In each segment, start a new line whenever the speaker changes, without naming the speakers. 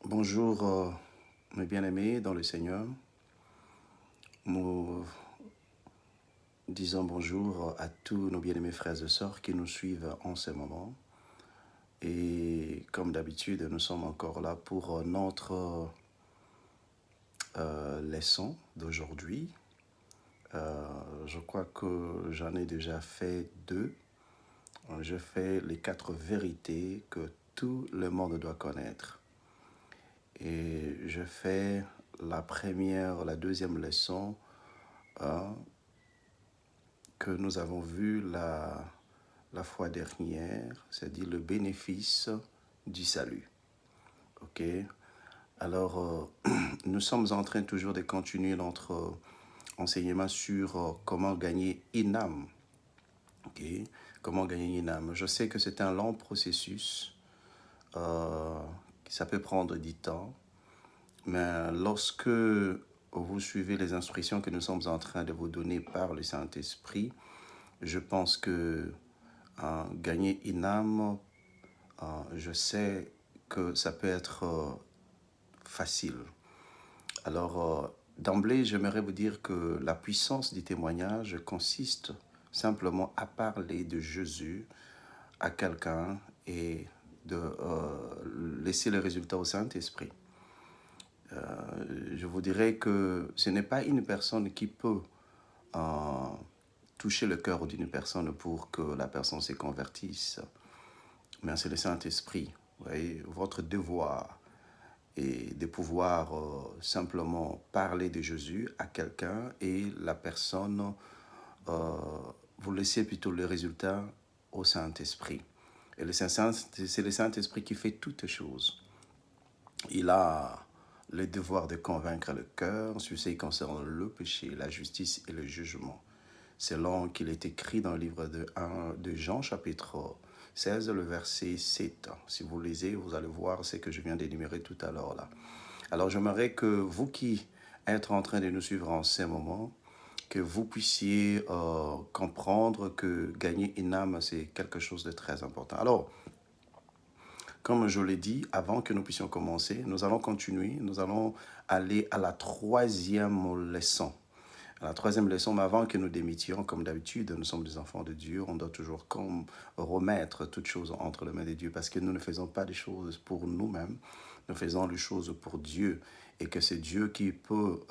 Bonjour, mes bien-aimés dans le Seigneur. Nous disons bonjour à tous nos bien-aimés frères et sœurs qui nous suivent en ce moment. Et comme d'habitude, nous sommes encore là pour notre leçon d'aujourd'hui. Je crois que j'en ai déjà fait deux. Je fais les 4 vérités que tout le monde doit connaître. Et je fais la deuxième leçon que nous avons vu la fois dernière, c'est-à-dire le bénéfice du salut. Ok. Alors, nous sommes en train toujours de continuer notre enseignement sur comment gagner une âme. Ok. Comment gagner une âme. Je sais que c'est un long processus. Ça peut prendre du temps. Mais lorsque vous suivez les instructions que nous sommes en train de vous donner par le Saint-Esprit, je pense que gagner une âme, je sais que ça peut être facile. Alors, d'emblée, j'aimerais vous dire que la puissance du témoignage consiste simplement à parler de Jésus à quelqu'un et de laisser le résultat au Saint-Esprit. Je vous dirais que ce n'est pas une personne qui peut toucher le cœur d'une personne pour que la personne se convertisse. Mais c'est le Saint-Esprit. Vous voyez, votre devoir est de pouvoir simplement parler de Jésus à quelqu'un et la personne, vous laissez plutôt le résultat au Saint-Esprit. Et c'est le Saint-Esprit qui fait toutes choses. Il a le devoir de convaincre le cœur sur ce qui concerne le péché, la justice et le jugement. Selon qu'il est écrit dans le livre de Jean, chapitre 16, le verset 7. Si vous lisez, vous allez voir ce que je viens d'énumérer tout à l'heure là. Alors j'aimerais que vous qui êtes en train de nous suivre en ce moment, que vous puissiez comprendre que gagner une âme, c'est quelque chose de très important. Alors, comme je l'ai dit, avant que nous puissions commencer, nous allons continuer. Nous allons aller à la troisième leçon. La troisième leçon, mais avant que nous démittions, comme d'habitude, nous sommes des enfants de Dieu, on doit toujours remettre toutes choses entre les mains de Dieu parce que nous ne faisons pas des choses pour nous-mêmes, nous faisons les choses pour Dieu et que c'est Dieu qui peut,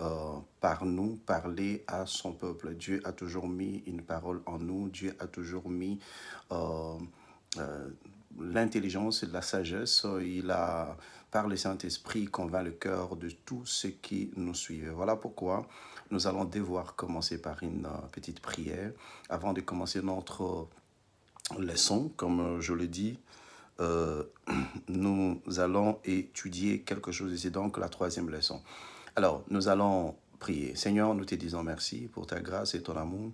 par nous, parler à son peuple. Dieu a toujours mis une parole en nous, Dieu a toujours mis l'intelligence et la sagesse. Il a, par le Saint-Esprit, convainc le cœur de tous ceux qui nous suivent. Voilà pourquoi nous allons devoir commencer par une petite prière avant de commencer notre leçon. Comme je l'ai dit, nous allons étudier quelque chose et c'est donc la troisième leçon. Alors, nous allons prier. Seigneur, nous te disons merci pour ta grâce et ton amour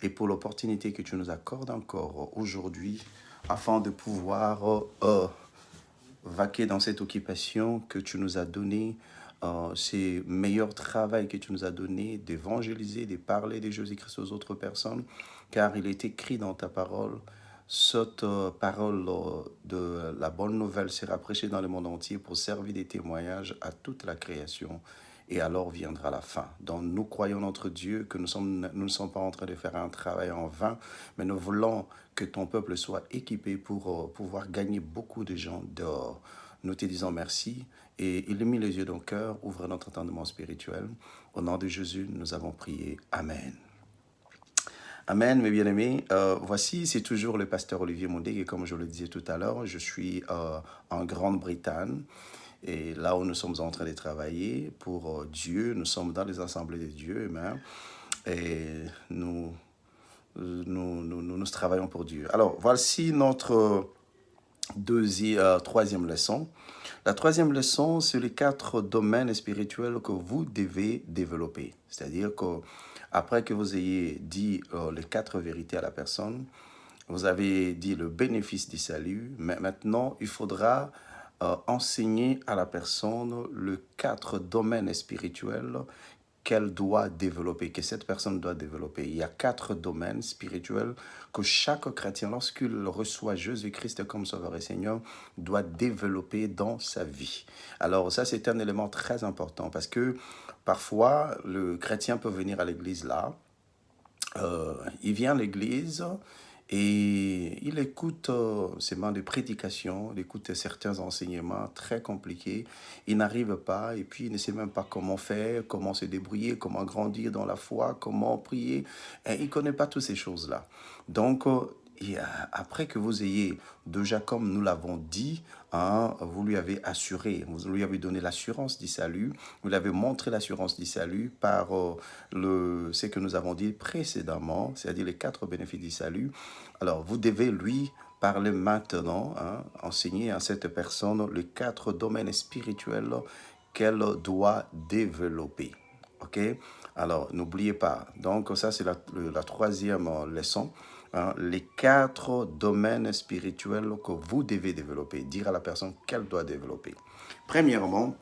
et pour l'opportunité que tu nous accordes encore aujourd'hui afin de pouvoir vaquer dans cette occupation que tu nous as donnée, ce meilleur travail que tu nous as donné d'évangéliser, de parler de Jésus-Christ aux autres personnes, car il est écrit dans ta parole, cette parole de la bonne nouvelle sera prêchée dans le monde entier pour servir de témoignage à toute la création. Et alors viendra la fin. Donc nous croyons notre Dieu que nous ne sommes pas en train de faire un travail en vain, mais nous voulons que ton peuple soit équipé pour pouvoir gagner beaucoup de gens dehors. Nous te disons merci et illumine les yeux de nos cœurs, ouvre notre entendement spirituel. Au nom de Jésus, nous avons prié. Amen. Amen, mes bien-aimés. Voici, c'est toujours le pasteur Olivier Mondé et comme je le disais tout à l'heure, je suis en Grande-Bretagne. Et là où nous sommes en train de travailler pour Dieu, nous sommes dans les assemblées de Dieu, amen. Et nous travaillons pour Dieu. Alors, voici notre troisième leçon. La troisième leçon, c'est les 4 domaines spirituels que vous devez développer. C'est-à-dire que après que vous ayez dit les 4 vérités à la personne, vous avez dit le bénéfice du salut, mais maintenant, il faudra enseigner à la personne les 4 domaines spirituels qu'elle doit développer, que cette personne doit développer. Il y a 4 domaines spirituels que chaque chrétien, lorsqu'il reçoit Jésus-Christ comme Sauveur et Seigneur, doit développer dans sa vie. Alors ça, c'est un élément très important parce que parfois, le chrétien peut venir à l'église là, il vient à l'église et il écoute seulement des prédications, il écoute certains enseignements très compliqués. Il n'arrive pas et puis il ne sait même pas comment faire, comment se débrouiller, comment grandir dans la foi, comment prier. Et il ne connaît pas toutes ces choses-là. Donc, après que vous ayez, déjà comme nous l'avons dit, hein, vous lui avez assuré, vous lui avez donné l'assurance du salut, vous lui avez montré l'assurance du salut par ce que nous avons dit précédemment, c'est-à-dire les 4 bénéfices du salut. Alors, vous devez lui parler maintenant, hein, enseigner à cette personne les 4 domaines spirituels qu'elle doit développer. OK? Alors, n'oubliez pas. Donc, ça, c'est la troisième leçon. Hein, les 4 domaines spirituels que vous devez développer. Dire à la personne qu'elle doit développer. Premièrement,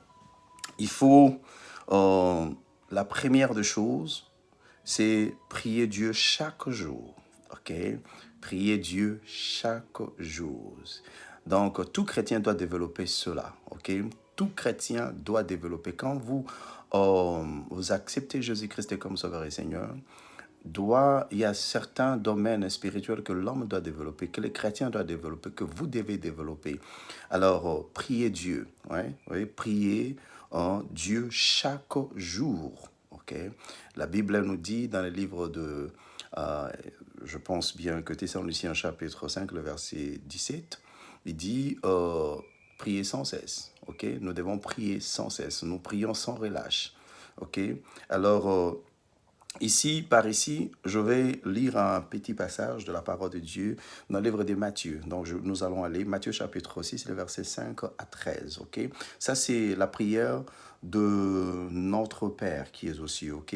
il faut, la première des choses, c'est prier Dieu chaque jour. OK? Prier Dieu chaque jour. Donc, tout chrétien doit développer cela. OK? Tout chrétien doit développer. Quand vous acceptez Jésus-Christ comme Sauveur et Seigneur, il y a certains domaines spirituels que l'homme doit développer, que les chrétiens doivent développer, que vous devez développer. Alors, priez Dieu. Ouais, oui, priez Dieu chaque jour. Okay? La Bible nous dit dans le livre de, je pense bien que Thessaloniciens chapitre 5, le verset 17, il dit, priez sans cesse. Okay? Nous devons prier sans cesse. Nous prions sans relâche. Okay? Alors, ici, je vais lire un petit passage de la parole de Dieu dans le livre de Matthieu. Donc, nous allons aller, Matthieu chapitre 6, le verset 5 à 13, ok? Ça, c'est la prière de notre Père qui est aussi, ok?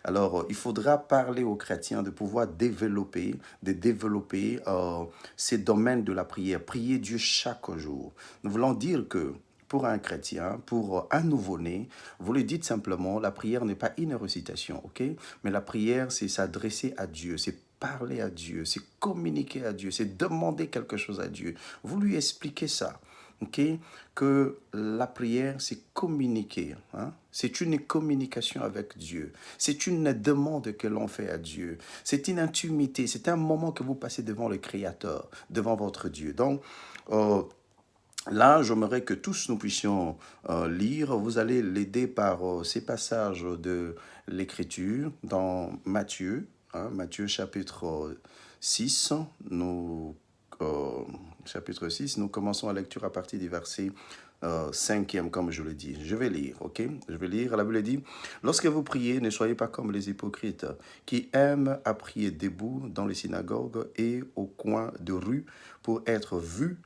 Alors, il faudra parler aux chrétiens de pouvoir développer ces domaines de la prière. Prier Dieu chaque jour. Nous voulons dire que pour un chrétien, pour un nouveau-né, vous lui dites simplement, la prière n'est pas une récitation, ok? Mais la prière, c'est s'adresser à Dieu, c'est parler à Dieu, c'est communiquer à Dieu, c'est demander quelque chose à Dieu. Vous lui expliquez ça, ok? Que la prière, c'est communiquer, hein? C'est une communication avec Dieu. C'est une demande que l'on fait à Dieu. C'est une intimité, c'est un moment que vous passez devant le Créateur, devant votre Dieu. Donc, là, j'aimerais que tous nous puissions lire. Vous allez l'aider par ces passages de l'Écriture dans Matthieu, hein, Matthieu chapitre 6. Chapitre 6, nous commençons la lecture à partir du verset 5e, comme je le dis. Je vais lire, ok? Je vais lire. La Bible dit, « Lorsque vous priez, ne soyez pas comme les hypocrites qui aiment à prier debout dans les synagogues et au coin de rue pour être vus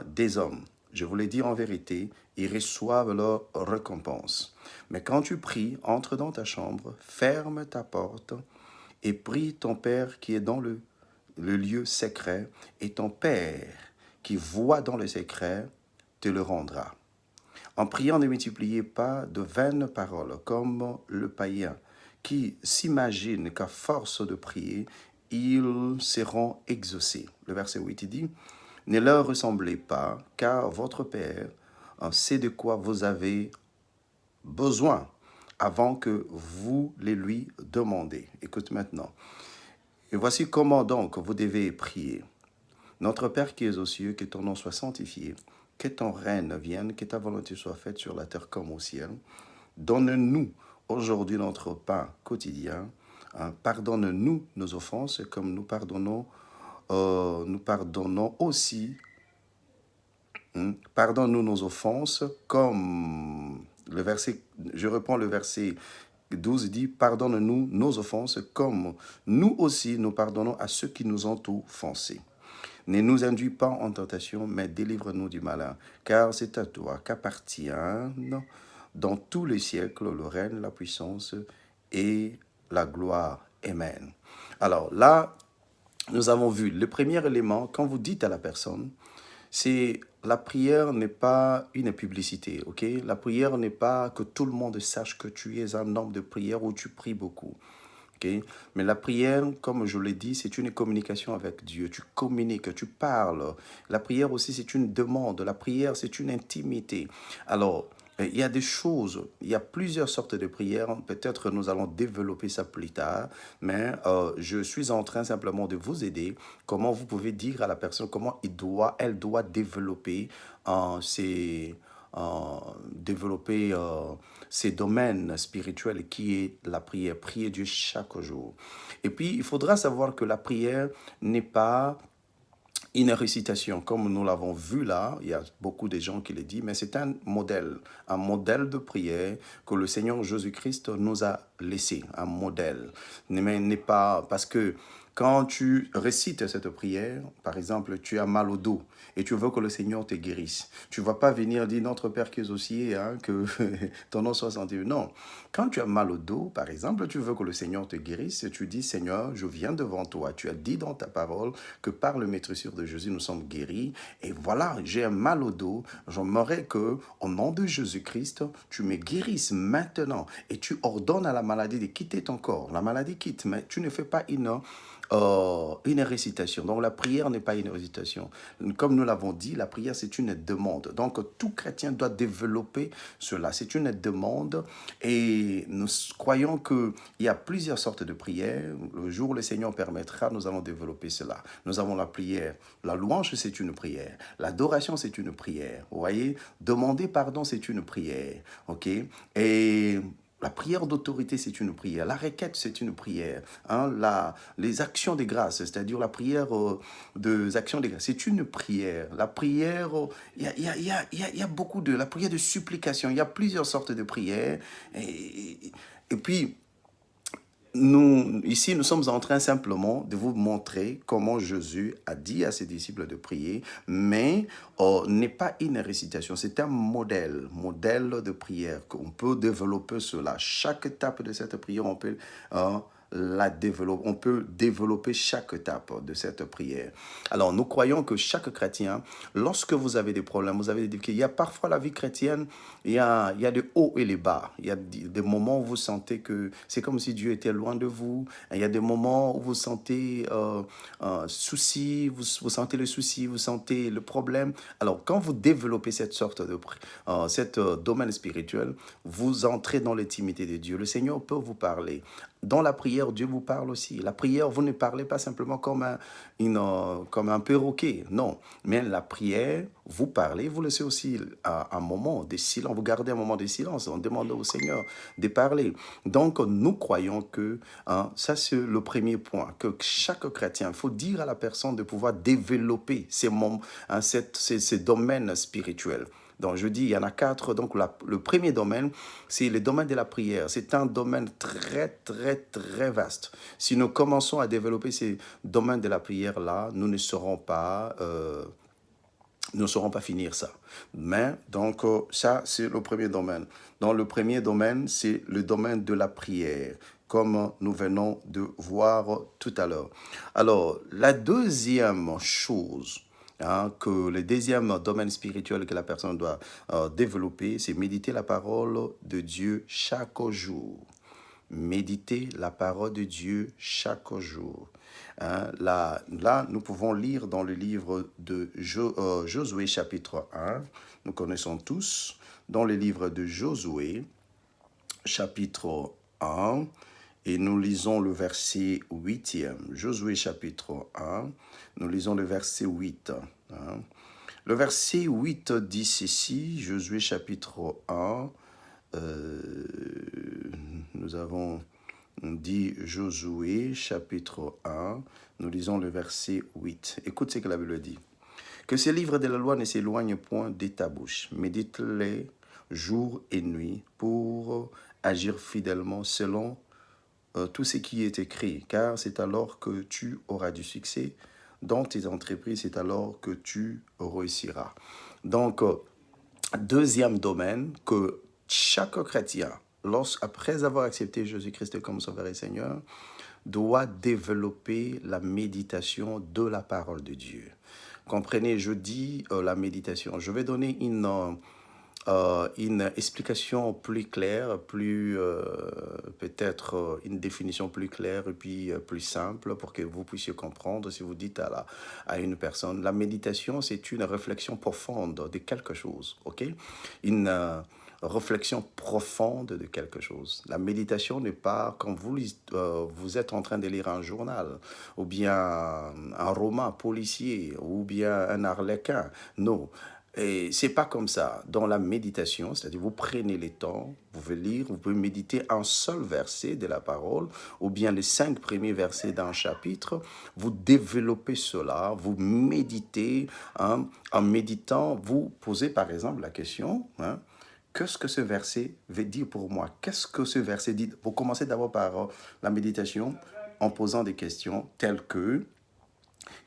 des hommes. Je vous l'ai dit en vérité, ils reçoivent leur récompense. Mais quand tu pries, entre dans ta chambre, ferme ta porte et prie ton Père qui est dans le lieu secret, et ton Père qui voit dans le secret te le rendra. En priant, ne multipliez pas de vaines paroles comme le païen qui s'imagine qu'à force de prier, ils seront exaucés. Le verset 8, il dit, « Ne leur ressemblez pas, car votre Père sait de quoi vous avez besoin avant que vous les lui demandez. » Écoute maintenant. « Et voici comment donc vous devez prier. Notre Père qui es aux cieux, que ton nom soit sanctifié, que ton règne vienne, que ta volonté soit faite sur la terre comme au ciel. Donne-nous aujourd'hui notre pain quotidien. Pardonne-nous nos offenses comme nous pardonnons aussi. Pardonne-nous nos offenses comme je reprends le verset 12 dit, pardonne-nous nos offenses comme nous aussi nous pardonnons à ceux qui nous ont offensés. Ne nous induis pas en tentation, mais délivre-nous du malin, car c'est à toi qu'appartiennent dans tous les siècles le règne, la puissance et la gloire. Amen. Alors là, nous avons vu le premier élément, quand vous dites à la personne, c'est la prière n'est pas une publicité, ok? La prière n'est pas que tout le monde sache que tu es un homme de prière ou tu pries beaucoup. Okay? Mais la prière, comme je l'ai dit, c'est une communication avec Dieu. Tu communiques, tu parles. La prière aussi, c'est une demande. La prière, c'est une intimité. Alors, il y a des choses, il y a plusieurs sortes de prières. Peut-être nous allons développer ça plus tard, mais je suis en train simplement de vous aider. Comment vous pouvez dire à la personne comment elle doit développer ses, euh, développer ces domaines spirituels qui est la prière, prier Dieu chaque jour. Et puis, il faudra savoir que la prière n'est pas une récitation, comme nous l'avons vu là, il y a beaucoup de gens qui le disent, mais c'est un modèle de prière que le Seigneur Jésus-Christ nous a laissé, un modèle. Mais n'est pas parce que quand tu récites cette prière, par exemple, tu as mal au dos et tu veux que le Seigneur te guérisse. Tu ne vas pas venir dire notre Père qui est aux cieux, hein, que ton nom soit sanctifié. Non. Quand tu as mal au dos, par exemple, tu veux que le Seigneur te guérisse et tu dis, Seigneur, je viens devant toi. Tu as dit dans ta parole que par le maîtressure de Jésus, nous sommes guéris. Et voilà, j'ai un mal au dos. J'aimerais que, au nom de Jésus-Christ, tu me guérisses maintenant. Et tu ordonnes à la maladie de quitter ton corps. La maladie quitte, mais tu ne fais pas une récitation. Donc la prière n'est pas une récitation. Comme nous l'avons dit, la prière c'est une demande. Donc tout chrétien doit développer cela. C'est une demande et nous croyons qu'il y a plusieurs sortes de prières. Le jour où le Seigneur permettra, nous allons développer cela. Nous avons la prière. La louange c'est une prière. L'adoration c'est une prière. Vous voyez, demander pardon c'est une prière. Ok? Et la prière d'autorité, c'est une prière. La requête, c'est une prière. Hein, les actions de grâce, c'est-à-dire la prière des actions de grâce, c'est une prière. La prière, il y a beaucoup de... La prière de supplication, il y a plusieurs sortes de prières. Et puis, ici, nous sommes en train simplement de vous montrer comment Jésus a dit à ses disciples de prier, mais n'est pas une récitation, c'est un modèle de prière qu'on peut développer cela. Chaque étape de cette prière, on peut développer chaque étape de cette prière. Alors, nous croyons que chaque chrétien, lorsque vous avez des problèmes, vous avez des difficultés, il y a parfois la vie chrétienne, il y a des hauts et les bas. Il y a des moments où vous sentez que c'est comme si Dieu était loin de vous. Il y a des moments où vous sentez souci, vous sentez le souci, vous sentez le problème. Alors, quand vous développez cette sorte de domaine spirituel, vous entrez dans l'intimité de Dieu. Le Seigneur peut vous parler. Dans la prière, Dieu vous parle aussi. La prière, vous ne parlez pas simplement comme un perroquet, non. Mais la prière, vous parlez, vous laissez aussi un moment de silence, vous gardez un moment de silence, on demande au Seigneur de parler. Donc, nous croyons que ça, c'est le premier point, que chaque chrétien, il faut dire à la personne de pouvoir développer ces domaines spirituels. Donc, je dis, il y en a 4. Donc, le premier domaine, c'est le domaine de la prière. C'est un domaine très, très, très vaste. Si nous commençons à développer ces domaines de la prière-là, nous ne saurons pas finir ça. Mais, donc, ça, c'est le premier domaine. Donc, le premier domaine, c'est le domaine de la prière, comme nous venons de voir tout à l'heure. Alors, la deuxième chose, que le deuxième domaine spirituel que la personne doit développer, c'est méditer la parole de Dieu chaque jour. Méditer la parole de Dieu chaque jour. Là, nous pouvons lire dans le livre de Josué chapitre 1, nous connaissons tous, dans le livre de Josué chapitre 1, et nous lisons le verset 8e. Josué chapitre 1, nous lisons le verset 8. Le verset 8 dit ceci, Josué chapitre 1, nous avons dit Josué chapitre 1, nous lisons le verset 8. Écoute ce que la Bible dit. Que ces livres de la loi ne s'éloignent point de ta bouche. Médite-les jour et nuit pour agir fidèlement selon tout ce qui est écrit, car c'est alors que tu auras du succès dans tes entreprises, c'est alors que tu réussiras. Donc, deuxième domaine, que chaque chrétien, après avoir accepté Jésus-Christ comme Sauveur et Seigneur, doit développer la méditation de la parole de Dieu. Comprenez, je dis la méditation. Je vais donner une explication plus claire, plus peut-être une définition plus claire et puis plus simple pour que vous puissiez comprendre. Si vous dites à une personne, la méditation, c'est une réflexion profonde de quelque chose, ok? Une réflexion profonde de quelque chose. La méditation n'est pas quand vous êtes en train de lire un journal ou bien un roman policier ou bien un arlequin. Non. Et c'est pas comme ça. Dans la méditation, c'est-à-dire vous prenez le temps, vous pouvez lire, vous pouvez méditer un seul verset de la parole, ou bien les 5 premiers versets d'un chapitre. Vous développez cela, vous méditez, hein. En méditant, vous posez par exemple la question, hein, qu'est-ce que ce verset veut dire pour moi? Qu'est-ce que ce verset dit? Vous commencez d'abord par la méditation en posant des questions telles que,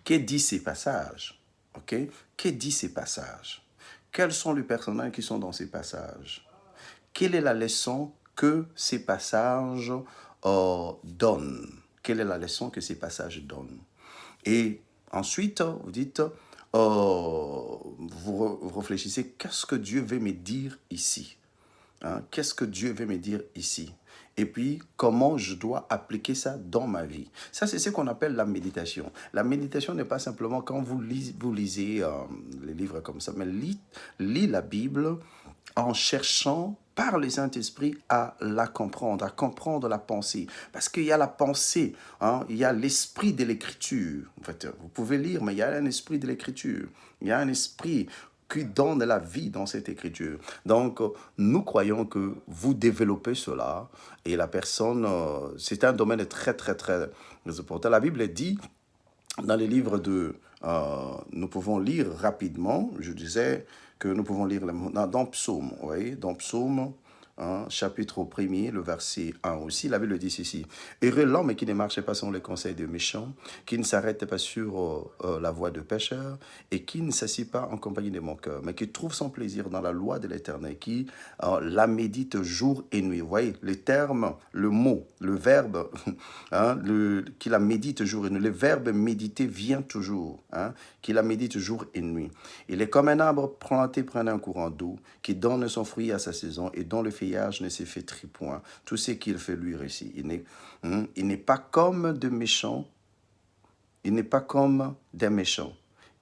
que dit ces passages? Ok? Que dit ces passages? Quels sont les personnages qui sont dans ces passages? Quelle est la leçon que ces passages donnent? Quelle est la leçon que ces passages donnent? Et ensuite, vous dites, vous réfléchissez, qu'est-ce que Dieu veut me dire ici? Hein? Qu'est-ce que Dieu veut me dire ici? Et puis, comment je dois appliquer ça dans ma vie? Ça, c'est ce qu'on appelle la méditation. La méditation n'est pas simplement quand vous lisez les livres comme ça, mais lis la Bible en cherchant par le Saint-Esprit à la comprendre, à comprendre la pensée. Parce qu'il y a la pensée, hein, il y a l'esprit de l'écriture. En fait, vous pouvez lire, mais il y a un esprit de l'écriture. Il y a un esprit qui donne la vie dans cette écriture. Donc, nous croyons que vous développez cela et la personne, c'est un domaine très, très, très important. La Bible dit, dans les livres nous pouvons lire rapidement, je disais que nous pouvons lire dans Psaume, vous voyez, dans Psaume, hein, chapitre 1er, le verset 1 aussi, la Bible dit ceci. Heureux l'homme qui ne marche pas selon les conseils des méchants, qui ne s'arrête pas sur la voie de pécheurs et qui ne s'assied pas en compagnie des moqueurs, mais qui trouve son plaisir dans la loi de l'Éternel, qui la médite jour et nuit. Vous voyez, les termes, le mot, le verbe, hein, qui la médite jour et nuit. Le verbe méditer vient toujours, hein, qui la médite jour et nuit. Il est comme un arbre planté près d'un courant d'eau, qui donne son fruit à sa saison et dont le feuillage ne s'effétrit point. Tout ce qu'il fait lui réussit. Il n'est pas comme de méchants. Il n'est pas comme des méchants.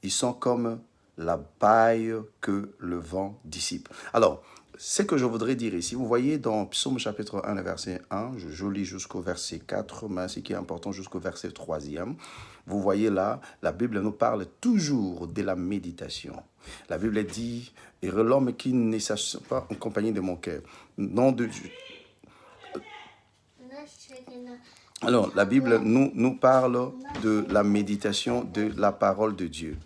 Ils sont comme la paille que le vent dissipe. Alors, ce que je voudrais dire ici, vous voyez dans Psaume chapitre 1, verset 1, je lis jusqu'au verset 4, mais ce qui est important jusqu'au verset 3e. Vous voyez là, la Bible nous parle toujours de la méditation. La Bible dit, et l'homme qui ne s'assied pas en compagnie de mon cœur. Non de... Alors, la Bible nous parle de la méditation de la parole de Dieu.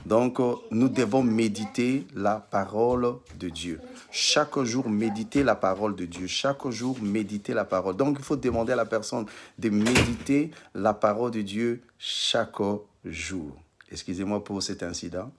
Donc, nous devons méditer la parole de Dieu. Chaque jour, méditer la parole de Dieu. Chaque jour, méditer la parole. Donc, il faut demander à la personne de méditer la parole de Dieu chaque jour. Excusez-moi pour cet incident.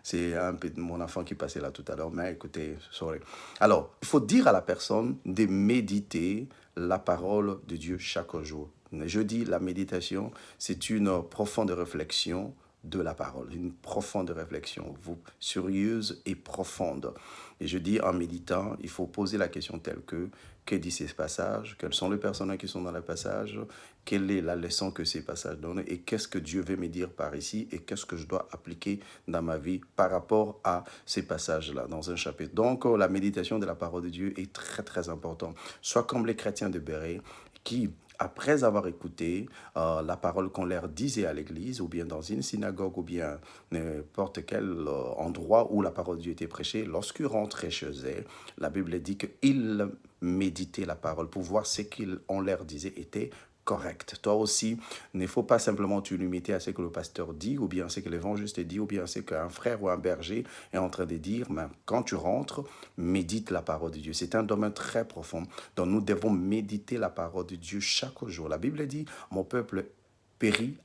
C'est un peu mon enfant qui passait là tout à l'heure, mais écoutez, sorry. Alors, il faut dire à la personne de méditer la parole de Dieu chaque jour. Je dis la méditation, c'est une profonde réflexion de la parole, une profonde réflexion, sérieuse et profonde. Et je dis en méditant, il faut poser la question telle que dit ces passages, quels sont les personnages qui sont dans les passages, quelle est la leçon que ces passages donnent et qu'est-ce que Dieu veut me dire par ici et qu'est-ce que je dois appliquer dans ma vie par rapport à ces passages-là dans un chapitre. Donc, la méditation de la parole de Dieu est très, très importante. Soit comme les chrétiens de Béret qui après avoir écouté la parole qu'on leur disait à l'église, ou bien dans une synagogue, ou bien n'importe quel endroit où la parole de Dieu était prêchée, lorsqu'ils rentraient chez eux, la Bible dit qu'ils méditaient la parole pour voir ce qu'on leur disait était correct. Toi aussi, il ne faut pas simplement te limiter à ce que le pasteur dit, ou bien ce que l'évangéliste dit, ou bien ce qu'un frère ou un berger est en train de dire. Mais quand tu rentres, médite la parole de Dieu. C'est un domaine très profond dont nous devons méditer la parole de Dieu chaque jour. La Bible dit, mon peuple périt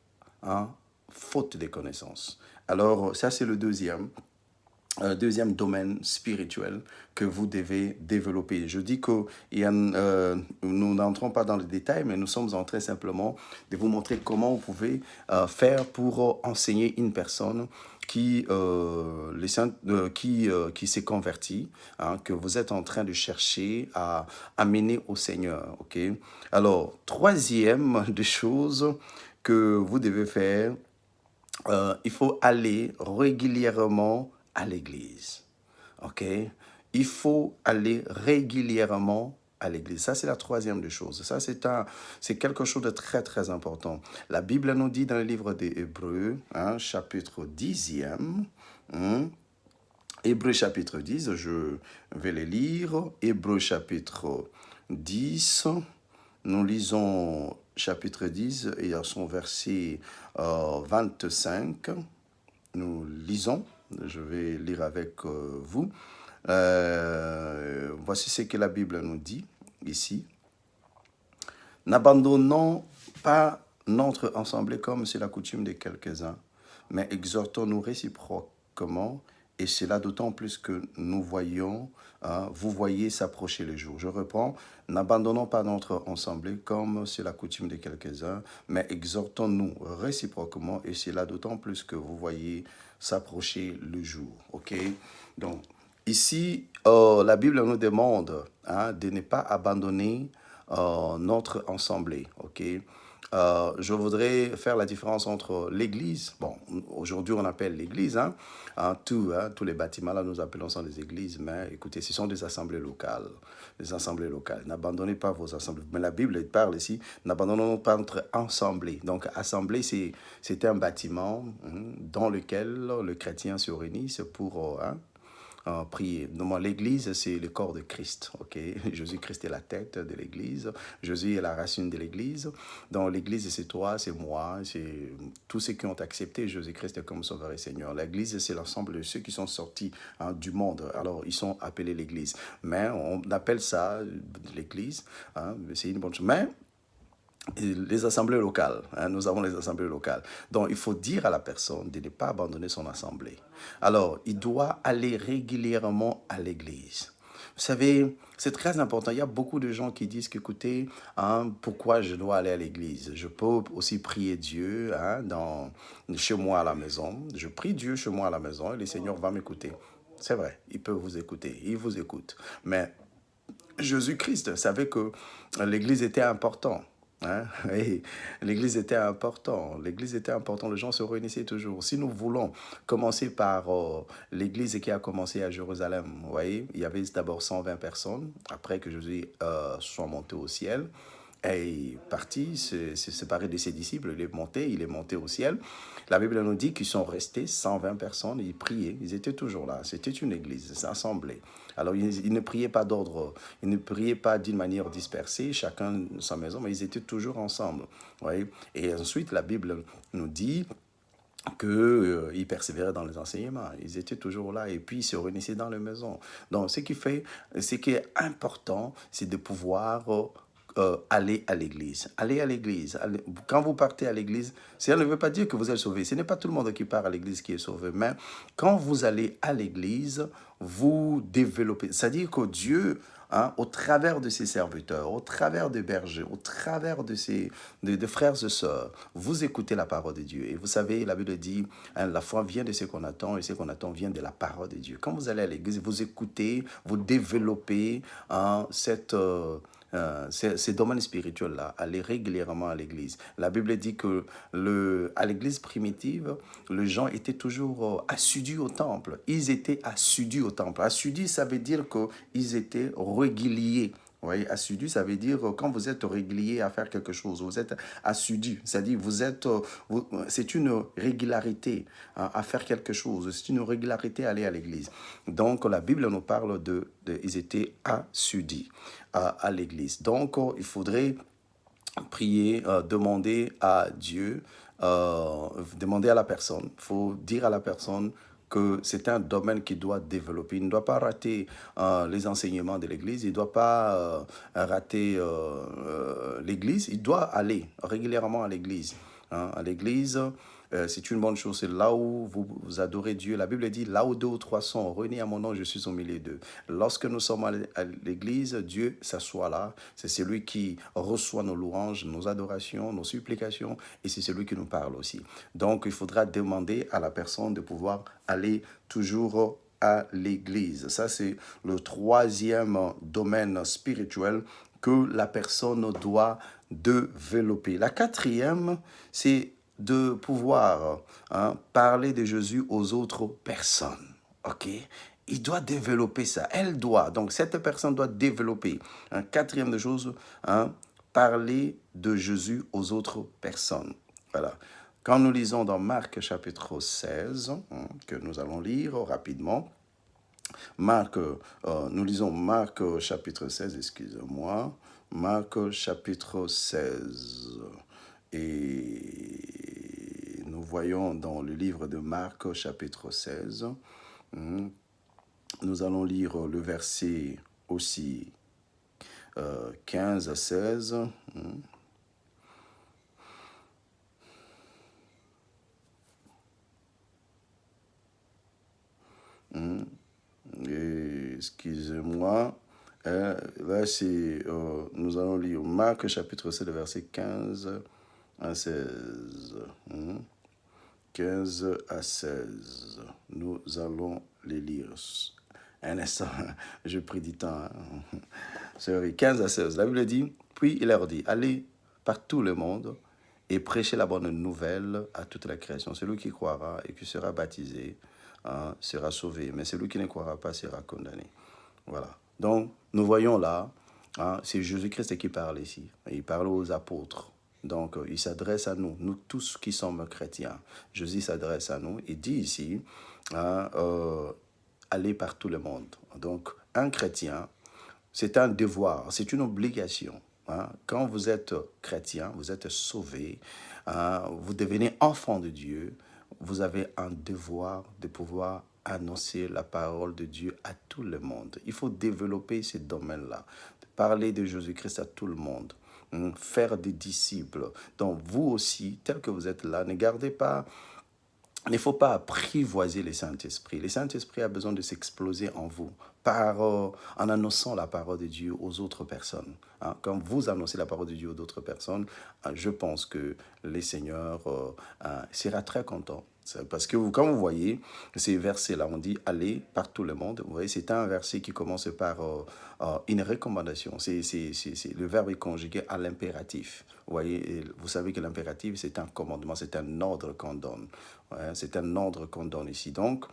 en faute de connaissances. Alors, ça c'est le deuxième domaine spirituel que vous devez développer. Je dis que nous n'entrons pas dans le détail, mais nous sommes en train simplement de vous montrer comment vous pouvez faire pour enseigner une personne qui s'est converti, hein, que vous êtes en train de chercher à amener au Seigneur. Ok. Alors, troisième des choses que vous devez faire, il faut aller régulièrement à l'église. OK? Il faut aller régulièrement à l'église. Ça, c'est la troisième des choses. Ça, c'est quelque chose de très, très important. La Bible nous dit dans le livre des Hébreux, hein, chapitre 10e, hein, Hébreux chapitre 10, je vais les lire. Hébreux chapitre 10, nous lisons chapitre 10 et à son verset 25. Nous lisons, je vais lire avec vous. Voici ce que la Bible nous dit ici. N'abandonnons pas notre assemblée comme c'est la coutume de quelques-uns, mais exhortons-nous réciproquement, et cela d'autant plus que nous voyons, vous voyez s'approcher le jour. Je reprends, n'abandonnons pas notre assemblée comme c'est la coutume de quelques-uns, mais exhortons-nous réciproquement, et cela d'autant plus que vous voyez s'approcher le jour. Ok? Donc, ici, la Bible nous demande de ne pas abandonner notre assemblée. Ok? Je voudrais faire la différence entre l'église. Bon, aujourd'hui on appelle l'église, tous les bâtiments là nous appelons ça des églises, mais écoutez, ce sont des assemblées locales. Des assemblées locales. N'abandonnez pas vos assemblées. Mais la Bible parle ici, n'abandonnons pas notre assemblée. Donc, assemblée, c'est un bâtiment dans lequel le chrétien se réunit pour prier. Donc, l'église, c'est le corps de Christ. Ok, Jésus-Christ est la tête de l'église. Jésus est la racine de l'église. Donc, l'église, c'est toi, c'est moi, c'est tous ceux qui ont accepté Jésus-Christ comme Sauveur et Seigneur. L'église, c'est l'ensemble de ceux qui sont sortis du monde. Alors, ils sont appelés l'église. Mais on appelle ça l'église. C'est une bonne chose. Mais les assemblées locales, nous avons les assemblées locales. Donc, il faut dire à la personne de ne pas abandonner son assemblée. Alors, il doit aller régulièrement à l'église. Vous savez, c'est très important. Il y a beaucoup de gens qui disent qu'écoutez, pourquoi je dois aller à l'église? Je peux aussi prier Dieu chez moi à la maison. Je prie Dieu chez moi à la maison et le Seigneur va m'écouter. C'est vrai, il peut vous écouter, il vous écoute. Mais Jésus-Christ savait que l'église était importante. Et l'église était important. L'église était important. Les gens se réunissaient toujours. Si nous voulons commencer par l'église qui a commencé à Jérusalem, vous voyez, il y avait d'abord 120 personnes. Après que Jésus soit monté au ciel, et est parti, s'est séparé de ses disciples, il est monté au ciel. La Bible nous dit qu'ils sont restés 120 personnes, ils priaient, ils étaient toujours là. C'était une église, ils s'assemblaient. Alors, ils ne priaient pas d'ordre, ils ne priaient pas d'une manière dispersée, chacun dans sa maison, mais ils étaient toujours ensemble. Oui. Et ensuite, la Bible nous dit qu'ils persévéraient dans les enseignements. Ils étaient toujours là et puis ils se réunissaient dans les maisons. Donc, ce qui est important, c'est de pouvoir aller à l'église. Aller à l'église. Quand vous partez à l'église, cela ne veut pas dire que vous êtes sauvé. Ce n'est pas tout le monde qui part à l'église qui est sauvé. Mais quand vous allez à l'église, vous développez. C'est-à-dire que Dieu, au travers de ses serviteurs, au travers des bergers, au travers de ses de frères et sœurs, vous écoutez la parole de Dieu. Et vous savez, la Bible dit, la foi vient de ce qu'on attend et ce qu'on attend vient de la parole de Dieu. Quand vous allez à l'église, vous écoutez, vous développez ces domaines spirituels-là, aller régulièrement à l'église. La Bible dit que à l'église primitive, les gens étaient toujours assidus au temple. Ils étaient assidus au temple. Assidus, ça veut dire qu'ils étaient réguliers. Oui, assidu, ça veut dire quand vous êtes régulier à faire quelque chose, vous êtes assidu, c'est-à-dire c'est une régularité à faire quelque chose, c'est une régularité à aller à l'église. Donc la Bible nous parle ils étaient assidus à l'église. Donc il faudrait prier, demander à Dieu, demander à la personne, il faut dire à la personne que c'est un domaine qui doit développer. Il ne doit pas rater les enseignements de l'Église, il ne doit pas rater l'Église, il doit aller régulièrement à l'Église. À l'Église, c'est une bonne chose. C'est là où vous adorez Dieu. La Bible dit, là où deux ou trois sont réunis à mon nom, je suis au milieu d'eux. Lorsque nous sommes à l'église, Dieu s'assoit là. C'est celui qui reçoit nos louanges, nos adorations, nos supplications, et c'est celui qui nous parle aussi. Donc, il faudra demander à la personne de pouvoir aller toujours à l'église. Ça, c'est le troisième domaine spirituel que la personne doit développer. La quatrième, c'est de pouvoir parler de Jésus aux autres personnes. OK? Il doit développer ça. Elle doit. Donc, cette personne doit développer. Quatrième de chose, parler de Jésus aux autres personnes. Voilà. Quand nous lisons dans Marc chapitre 16, que nous allons lire rapidement, nous lisons Marc chapitre 16, excusez-moi, Marc chapitre 16. Et nous voyons dans le livre de Marc chapitre 16, nous allons lire le verset aussi 15 à 16. Excusez-moi. Là, nous allons lire Marc chapitre 7, verset 15 à 16. 15 à 16. Nous allons les lire. Un instant, je prie du temps. Sorry, 15 à 16. La Bible dit, puis il leur dit, allez par tout le monde et prêchez la bonne nouvelle à toute la création. Celui qui croira et qui sera baptisé sera sauvé, mais celui qui ne croira pas sera condamné. Voilà. Donc, nous voyons là, c'est Jésus-Christ qui parle ici. Il parle aux apôtres. Donc, il s'adresse à nous, nous tous qui sommes chrétiens. Jésus s'adresse à nous. Il dit ici, allez par tout le monde. Donc, un chrétien, c'est un devoir, c'est une obligation. Quand vous êtes chrétien, vous êtes sauvé, vous devenez enfant de Dieu, vous avez un devoir de pouvoir annoncer la parole de Dieu à tout le monde. Il faut développer ces domaines-là, parler de Jésus-Christ à tout le monde, faire des disciples. Donc vous aussi, tel que vous êtes là, ne gardez pas... Il ne faut pas apprivoiser le Saint-Esprit. Le Saint-Esprit a besoin de s'exploser en vous en annonçant la parole de Dieu aux autres personnes. Quand vous annoncez la parole de Dieu aux autres personnes, je pense que le Seigneur sera très content. Parce que quand vous voyez ces versets-là, on dit « Allez par tout le monde ». Vous voyez, c'est un verset qui commence par une recommandation. Le verbe est conjugué à l'impératif. Vous voyez, vous savez que l'impératif, c'est un commandement, c'est un ordre qu'on donne. Ouais, c'est un ordre qu'on donne ici. Donc,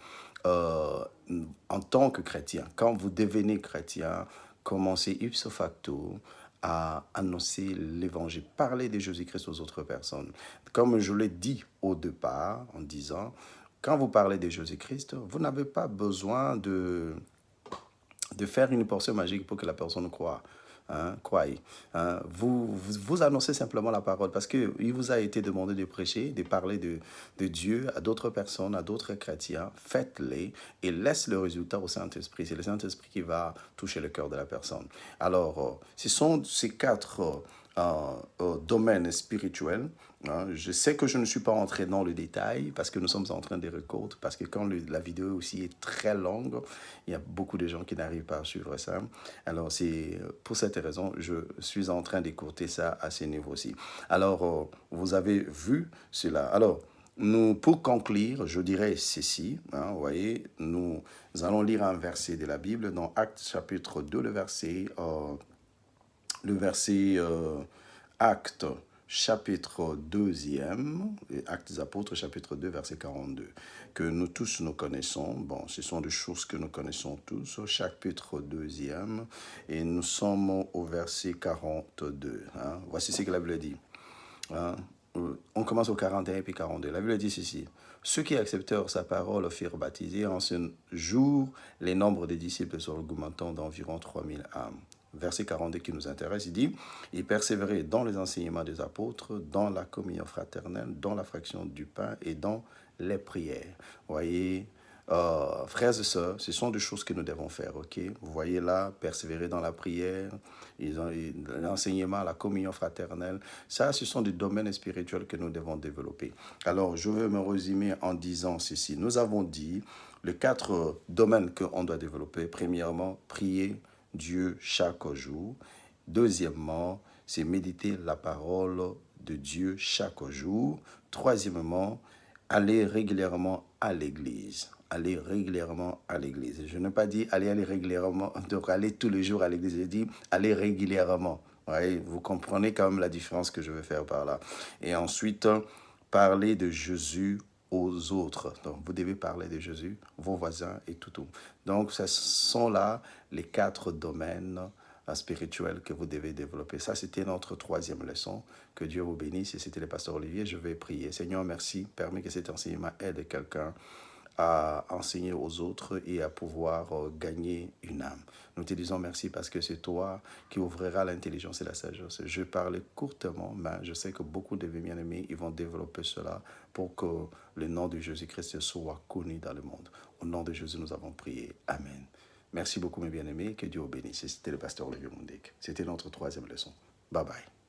en tant que chrétien, quand vous devenez chrétien, commencez ipso facto à annoncer l'évangile, parler de Jésus-Christ aux autres personnes. Comme je l'ai dit au départ, en disant, quand vous parlez de Jésus-Christ, vous n'avez pas besoin de faire une portion magique pour que la personne croie. Croyez. Vous annoncez simplement la parole parce qu'il vous a été demandé de prêcher, de parler de Dieu à d'autres personnes, à d'autres chrétiens. Faites-les et laisse le résultat au Saint-Esprit. C'est le Saint-Esprit qui va toucher le cœur de la personne. Alors, ce sont ces quatre domaines spirituels. Je sais que je ne suis pas entré dans le détail parce que nous sommes en train de recorder, parce que quand la vidéo aussi est très longue, il y a beaucoup de gens qui n'arrivent pas à suivre ça. Alors, c'est pour cette raison, je suis en train d'écourter ça à ce niveau-ci. Alors, vous avez vu cela. Alors, pour conclure, je dirais ceci. Vous voyez, nous allons lire un verset de la Bible dans Actes chapitre 2, le verset Actes chapitre 2e, Actes des Apôtres chapitre 2, verset 42, que nous tous nous connaissons. Bon, ce sont des choses que nous connaissons tous, chapitre 2e, et nous sommes au verset 42. Voici ce que la Bible dit. On commence au 41 et puis 42. La Bible dit ceci. Ceux qui acceptèrent sa parole furent baptisés. En ce jour, les nombres des disciples sont augmentant d'environ 3000 âmes. Verset 42 qui nous intéresse, il dit « Ils persévéraient dans les enseignements des apôtres, dans la communion fraternelle, dans la fraction du pain et dans les prières. » Voyez, frères et sœurs, ce sont des choses que nous devons faire, ok? Vous voyez là, persévérer dans la prière, l'enseignement, la communion fraternelle, ça, ce sont des domaines spirituels que nous devons développer. Alors, je vais me résumer en disant ceci. Nous avons dit les 4 domaines qu'on doit développer. Premièrement, prier Dieu chaque jour. Deuxièmement, c'est méditer la parole de Dieu chaque jour. Troisièmement, aller régulièrement à l'église. Aller régulièrement à l'église. Je n'ai pas dit aller régulièrement, donc aller tous les jours à l'église. J'ai dit aller régulièrement. Ouais, vous comprenez quand même la différence que je vais faire par là. Et ensuite, parler de Jésus aux autres. Donc, vous devez parler de Jésus, vos voisins et tout. Donc, ce sont là les 4 domaines spirituels que vous devez développer. Ça, c'était notre 3e leçon. Que Dieu vous bénisse. Et c'était le pasteur Olivier. Je vais prier. Seigneur, merci. Permets que cet enseignement aide quelqu'un à enseigner aux autres et à pouvoir gagner une âme. Nous te disons merci parce que c'est toi qui ouvriras l'intelligence et la sagesse. Je parlais courtement, mais je sais que beaucoup de mes bien-aimés, ils vont développer cela pour que le nom de Jésus-Christ soit connu dans le monde. Au nom de Jésus, nous avons prié. Amen. Merci beaucoup, mes bien-aimés. Que Dieu vous bénisse. C'était le pasteur Olivier Mundek. C'était notre 3e leçon. Bye bye.